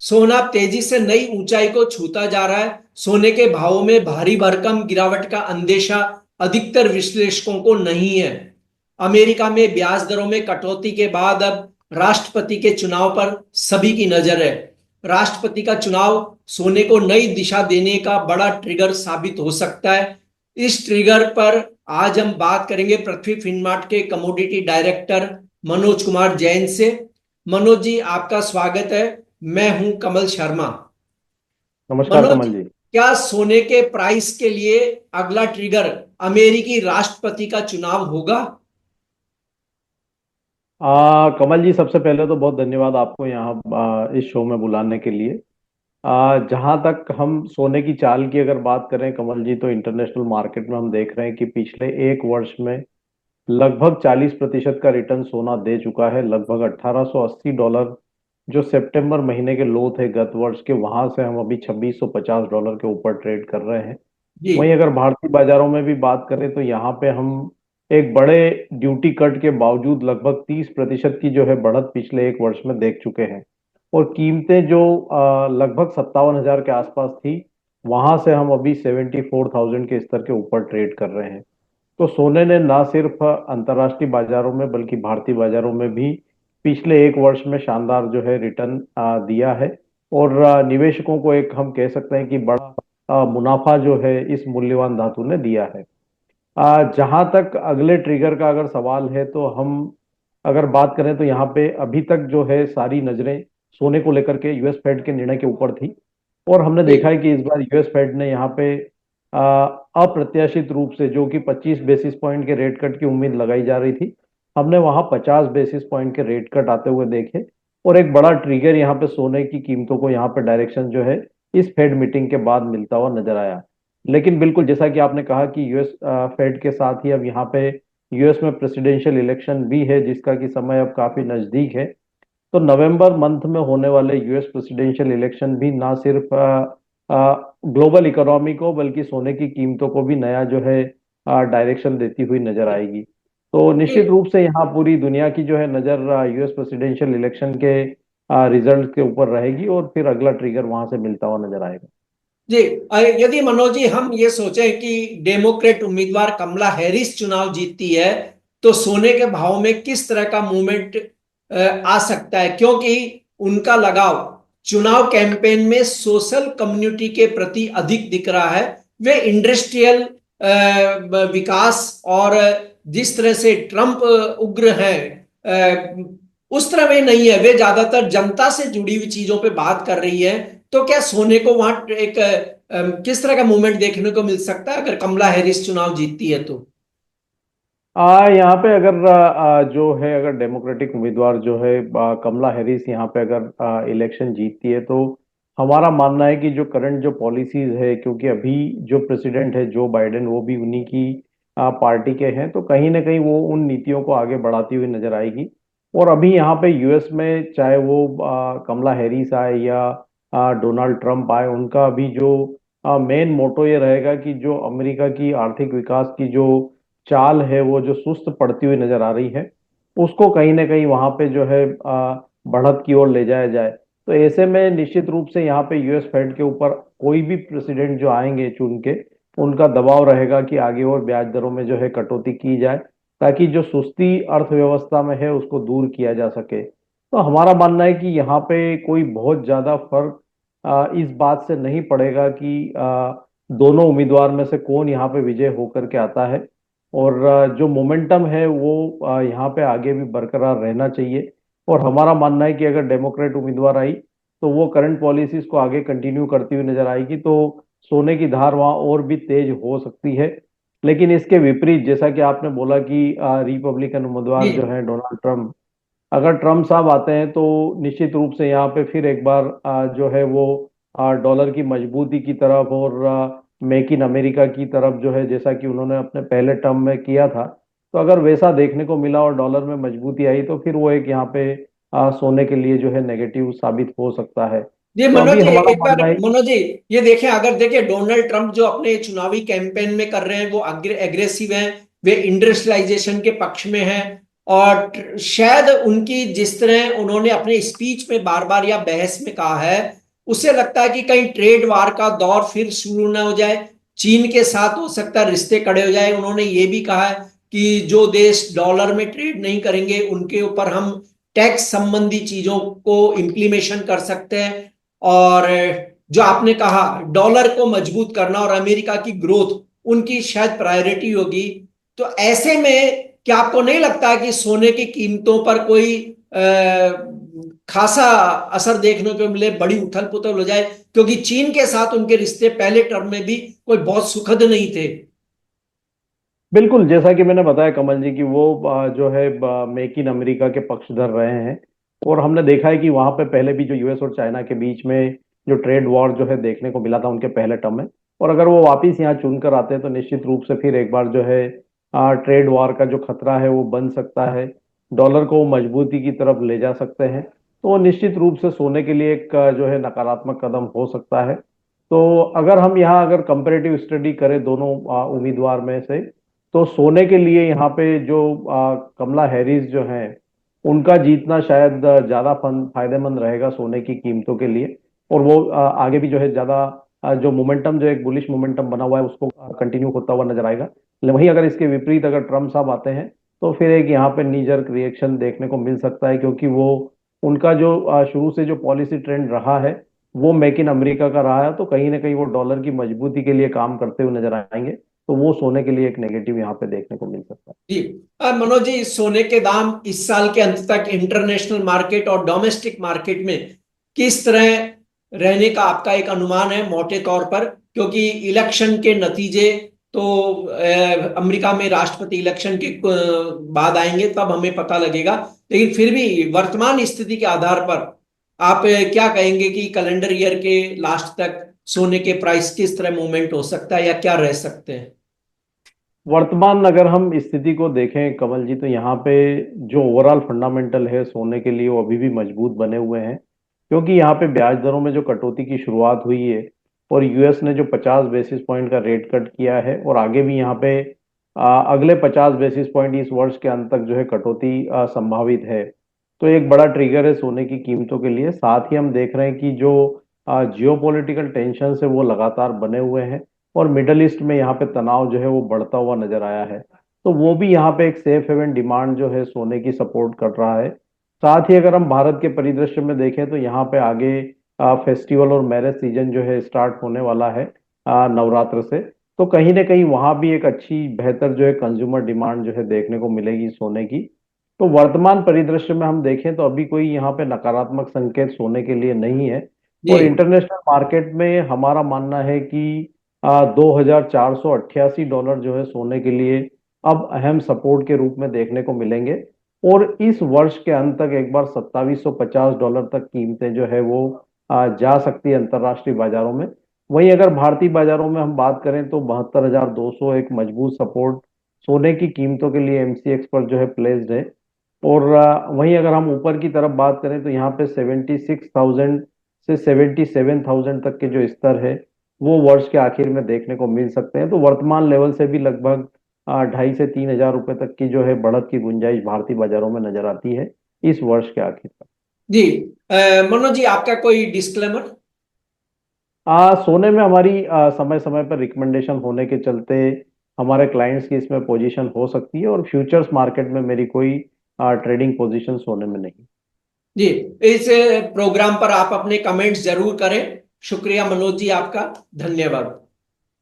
सोना तेजी से नई ऊंचाई को छूता जा रहा है। सोने के भावों में भारी भरकम गिरावट का अंदेशा अधिकतर विश्लेषकों को नहीं है। अमेरिका में ब्याज दरों में कटौती के बाद अब राष्ट्रपति के चुनाव पर सभी की नजर है। राष्ट्रपति का चुनाव सोने को नई दिशा देने का बड़ा ट्रिगर साबित हो सकता है। इस ट्रिगर पर आज हम बात करेंगे पृथ्वी फिनमार्ट के कमोडिटी डायरेक्टर मनोज कुमार जैन से। मनोज जी, आपका स्वागत है। मैं हूं कमल शर्मा। नमस्कार मनोज, कमल जी। क्या सोने के प्राइस के लिए अगला ट्रिगर अमेरिकी राष्ट्रपति का चुनाव होगा? कमल जी, सबसे पहले तो बहुत धन्यवाद आपको यहाँ इस शो में बुलाने के लिए। जहाँ तक हम सोने की चाल की अगर बात करें कमल जी, तो इंटरनेशनल मार्केट में हम देख रहे हैं कि पिछले एक वर्ष में लगभग 40% का रिटर्न सोना दे चुका है। लगभग $1880 जो सितंबर महीने के लो थे गत वर्ष के, वहां से हम अभी $2650 के ऊपर ट्रेड कर रहे हैं। जी। वहीं अगर भारतीय बाजारों में भी बात करें तो यहाँ पे हम एक बड़े ड्यूटी कट के बावजूद लगभग 30% की जो है बढ़त पिछले एक वर्ष में देख चुके हैं। और कीमतें जो लगभग 57,000 के आसपास थी, वहां से हम अभी 74,000 के स्तर के ऊपर ट्रेड कर रहे हैं। तो सोने ने ना सिर्फ अंतर्राष्ट्रीय बाजारों में बल्कि भारतीय बाजारों में भी पिछले एक वर्ष में शानदार जो है रिटर्न दिया है। और निवेशकों को एक हम कह सकते हैं कि बड़ा मुनाफा जो है इस मूल्यवान धातु ने दिया है। जहां तक अगले ट्रिगर का अगर सवाल है तो हम अगर बात करें तो यहाँ पे अभी तक जो है सारी नजरें सोने को लेकर के यूएस फेड के निर्णय के ऊपर थी। और हमने जी। देखा है कि इस बार यूएस फेड ने यहाँ पे अप्रत्याशित रूप से, जो कि 25 बेसिस पॉइंट के रेट कट की उम्मीद लगाई जा रही थी, हमने वहां 50 बेसिस पॉइंट के रेट कट आते हुए देखे। और एक बड़ा ट्रिगर यहाँ पे सोने की कीमतों को यहाँ पे डायरेक्शन जो है इस फेड मीटिंग के बाद मिलता हुआ नजर आया। लेकिन बिल्कुल जैसा कि आपने कहा कि यूएस फेड के साथ ही अब यहाँ पे यूएस में प्रेसिडेंशियल इलेक्शन भी है, जिसका कि समय अब काफी नजदीक है। तो नवंबर मंथ में होने वाले यूएस प्रेसिडेंशियल इलेक्शन भी ना सिर्फ ग्लोबल इकोनॉमी को बल्कि सोने की कीमतों को भी नया जो है डायरेक्शन देती हुई नजर आएगी। तो निश्चित जी। रूप से यहाँ पूरी दुनिया की जो है नजर यूएस प्रेसिडेंशियल इलेक्शन के रिजल्ट के ऊपर रहेगी और फिर अगला ट्रिगर वहां से मिलता हुआ नजर आएगा। जी। यदि मनोज जी हम ये सोचें कि डेमोक्रेट उम्मीदवार कमला हैरिस चुनाव जीतती है, तो सोने के भाव में किस तरह का मूवमेंट आ सकता है? क्योंकि उनका लगाव चुनाव कैंपेन में सोशल कम्युनिटी के प्रति अधिक दिख रहा है। वे इंडस्ट्रियल विकास और जिस तरह से ट्रंप उग्र है, उस तरह वे नहीं है। वे ज्यादातर जनता से जुड़ी हुई चीजों पे बात कर रही है। तो क्या सोने को वहां एक किस तरह का मूवमेंट देखने को मिल सकता है अगर कमला हैरिस चुनाव जीतती है तो? यहाँ पे अगर जो है अगर डेमोक्रेटिक उम्मीदवार जो है कमला हैरिस यहाँ पे अगर इलेक्शन जीतती है, तो हमारा मानना है कि जो करंट जो पॉलिसीज है, क्योंकि अभी जो प्रेसिडेंट है जो बाइडेन वो भी उन्हीं की पार्टी के हैं, तो कहीं ना कहीं वो उन नीतियों को आगे बढ़ाती हुई नजर आएगी। और अभी यहाँ पे यूएस में चाहे वो कमला हैरिस आए या डोनाल्ड ट्रंप आए, उनका अभी जो मेन मोटो ये रहेगा कि जो अमेरिका की आर्थिक विकास की जो चाल है वो जो सुस्त पड़ती हुई नजर आ रही है, उसको कहीं ना कहीं वहां पे जो है बढ़त की ओर ले जाया जाए। तो ऐसे में निश्चित रूप से यहाँ पे यूएस फेड के ऊपर कोई भी प्रेसिडेंट जो आएंगे चुन के, उनका दबाव रहेगा कि आगे और ब्याज दरों में जो है कटौती की जाए, ताकि जो सुस्ती अर्थव्यवस्था में है उसको दूर किया जा सके। तो हमारा मानना है कि यहाँ पे कोई बहुत ज्यादा फर्क इस बात से नहीं पड़ेगा कि दोनों उम्मीदवार में से कौन यहाँ पे विजय होकर के आता है। और जो मोमेंटम है वो यहाँ पे आगे भी बरकरार रहना चाहिए। और हमारा मानना है कि अगर डेमोक्रेट उम्मीदवार आई तो वो करंट पॉलिसीज को आगे कंटिन्यू करती हुई नजर आएगी, तो सोने की धार वहाँ और भी तेज हो सकती है। लेकिन इसके विपरीत, जैसा कि आपने बोला कि रिपब्लिकन उम्मीदवार जो जी। है डोनाल्ड ट्रम्प, अगर ट्रम्प साहब आते हैं तो निश्चित रूप से यहाँ पे फिर एक बार जो है वो डॉलर की मजबूती की तरफ और मेक इन अमेरिका की तरफ जो है, जैसा कि उन्होंने अपने पहले टर्म में किया था, तो अगर वैसा देखने को मिला और डॉलर में मजबूती आई तो फिर वो एक यहाँ पे सोने के लिए जो है नेगेटिव साबित हो सकता है। जी तो मनोज अभी जी, हमारा एक बार मानना है। मनोज जी ये देखें, अगर देखें डोनाल्ड ट्रंप जो अपने चुनावी कैंपेन में कर रहे हैं वो एग्रेसिव हैं। वे इंडस्ट्रियलाइजेशन के पक्ष में हैं और शायद उनकी जिस तरह उन्होंने अपने स्पीच में बार बार या बहस में कहा है, उससे लगता है कि कहीं ट्रेड वार का दौर फिर शुरू ना हो जाए, चीन के साथ हो सकता है रिश्ते कड़े हो जाए। उन्होंने ये भी कहा है कि जो देश डॉलर में ट्रेड नहीं करेंगे उनके ऊपर हम टैक्स संबंधी चीजों को इम्प्लीमेशन कर सकते हैं। और जो आपने कहा डॉलर को मजबूत करना और अमेरिका की ग्रोथ उनकी शायद प्रायोरिटी होगी। तो ऐसे में क्या आपको नहीं लगता कि सोने की कीमतों पर कोई खासा असर देखने को मिले, बड़ी उथल पुथल हो जाए, क्योंकि चीन के साथ उनके रिश्ते पहले टर्म में भी कोई बहुत सुखद नहीं थे। बिल्कुल, जैसा कि मैंने बताया कमल जी कि वो जो है मेक इन अमेरिका के पक्षधर रहे हैं। और हमने देखा है कि वहां पे पहले भी जो यूएस और चाइना के बीच में जो ट्रेड वॉर जो है देखने को मिला था उनके पहले टर्म में। और अगर वो वापिस यहाँ चुन कर आते हैं तो निश्चित रूप से फिर एक बार जो है ट्रेड वॉर का जो खतरा है वो बन सकता है। डॉलर को वो मजबूती की तरफ ले जा सकते हैं। तो वो निश्चित रूप से सोने के लिए एक जो है नकारात्मक कदम हो सकता है। तो अगर हम यहाँ अगर कंपेरेटिव स्टडी करें दोनों उम्मीदवार में से, तो सोने के लिए यहाँ पे जो कमला हैरिस जो हैं उनका जीतना शायद ज्यादा फायदेमंद रहेगा सोने की कीमतों के लिए। और वो आगे भी जो है ज्यादा जो मोमेंटम जो एक बुलिश मोमेंटम बना हुआ है उसको कंटिन्यू होता हुआ नजर आएगा। वहीं अगर इसके विपरीत अगर ट्रम्प साहब आते हैं तो फिर एक यहाँ पे नी जर्क रिएक्शन देखने को मिल सकता है, क्योंकि वो उनका जो शुरू से जो पॉलिसी ट्रेंड रहा है वो मेक इन अमेरिका का रहा है। तो कहीं ना कहीं वो डॉलर की मजबूती के लिए काम करते हुए नजर आएंगे। तो वो सोने के लिए एक नेगेटिव यहाँ पे देखने को मिल सकता है। जी। मनोज जी, सोने के दाम इस साल के अंत तक इंटरनेशनल मार्केट और डोमेस्टिक मार्केट में किस तरह रहने का आपका एक अनुमान है मोटे तौर पर? क्योंकि इलेक्शन के नतीजे तो अमेरिका में राष्ट्रपति इलेक्शन के बाद आएंगे, तब हमें पता लगेगा। लेकिन फिर भी वर्तमान स्थिति के आधार पर आप क्या कहेंगे कि कैलेंडर ईयर के लास्ट तक सोने के प्राइस किस तरह मूवमेंट हो सकता है या क्या रह सकते हैं? वर्तमान अगर हम स्थिति को देखें कमल जी, तो यहाँ पे जो ओवरऑल फंडामेंटल है सोने के लिए वो अभी भी मजबूत बने हुए हैं। क्योंकि यहाँ पे ब्याज दरों में जो कटौती की शुरुआत हुई है और यूएस ने जो 50 बेसिस पॉइंट का रेट कट किया है और आगे भी यहाँ पे अगले 50 बेसिस पॉइंट इस वर्ष के अंत तक जो है कटौती संभावित है। तो एक बड़ा ट्रिगर है सोने की कीमतों के लिए। साथ ही हम देख रहे हैं कि जो जियोपॉलिटिकल टेंशन है वो लगातार बने हुए हैं और मिडल ईस्ट में यहाँ पे तनाव जो है वो बढ़ता हुआ नजर आया है। तो वो भी यहाँ पे एक सेफ हेवन डिमांड जो है सोने की सपोर्ट कर रहा है। साथ ही अगर हम भारत के परिदृश्य में देखें तो यहाँ पे आगे फेस्टिवल और मैरिज सीजन जो है स्टार्ट होने वाला है नवरात्र से। तो कहीं ना कहीं वहां भी एक अच्छी बेहतर जो है कंज्यूमर डिमांड जो है देखने को मिलेगी सोने की। तो वर्तमान परिदृश्य में हम देखें तो अभी कोई यहाँ पे नकारात्मक संकेत सोने के लिए नहीं है। जी। और इंटरनेशनल मार्केट में हमारा मानना है कि 2488 डॉलर जो है सोने के लिए अब अहम सपोर्ट के रूप में देखने को मिलेंगे। और इस वर्ष के अंत तक एक बार 2750 डॉलर तक कीमतें जो है वो जा सकती है अंतर्राष्ट्रीय बाजारों में। वहीं अगर भारतीय बाजारों में हम बात करें तो 72,200 एक मजबूत सपोर्ट सोने की कीमतों के लिए एमसीएक्स पर जो है प्लेस्ड है। और वहीं अगर हम ऊपर की तरफ बात करें तो यहाँ पे 76,000 से 77,000 तक के जो स्तर है वो वर्ष के आखिर में देखने को मिल सकते हैं। तो वर्तमान लेवल से भी लगभग 2,500 से 3,000 रुपए तक की जो है बढ़त की गुंजाइश भारतीय बाजारों में नजर आती है इस वर्ष के आखिर तक। जी। मनोज जी, आपका कोई डिस्क्लेमर? सोने में हमारी समय समय पर रिकमेंडेशन होने के चलते हमारे क्लाइंट्स की इसमें पोजीशन हो सकती है और फ्यूचर्स मार्केट में मेरी कोई ट्रेडिंग पोजीशन सोने में नहीं। जी। इस प्रोग्राम पर आप अपने कमेंट्स जरूर करें। शुक्रिया मनोज जी, आपका धन्यवाद।